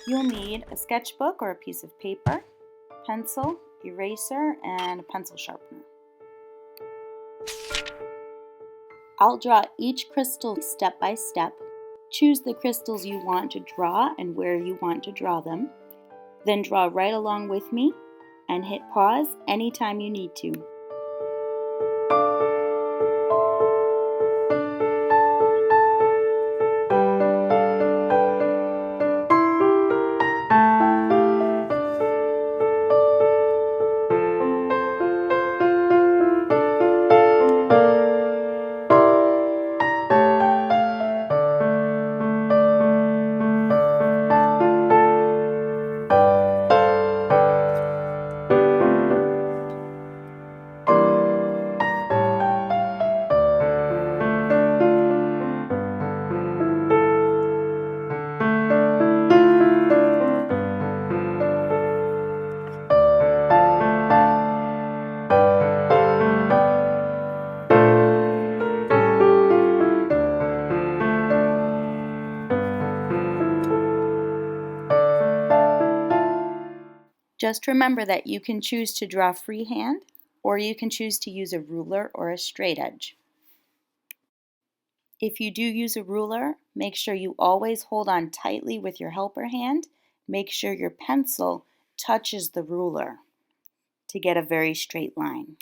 You'll need a sketchbook or a piece of paper, pencil, eraser, and a pencil sharpener. I'll draw each crystal step by step. Choose the crystals you want to draw and where you want to draw them. Then draw right along with me and hit pause anytime you need to. Just remember that you can choose to draw freehand, or you can choose to use a ruler or a straight edge. If you do use a ruler, make sure you always hold on tightly with your helper hand. Make sure your pencil touches the ruler to get a very straight line.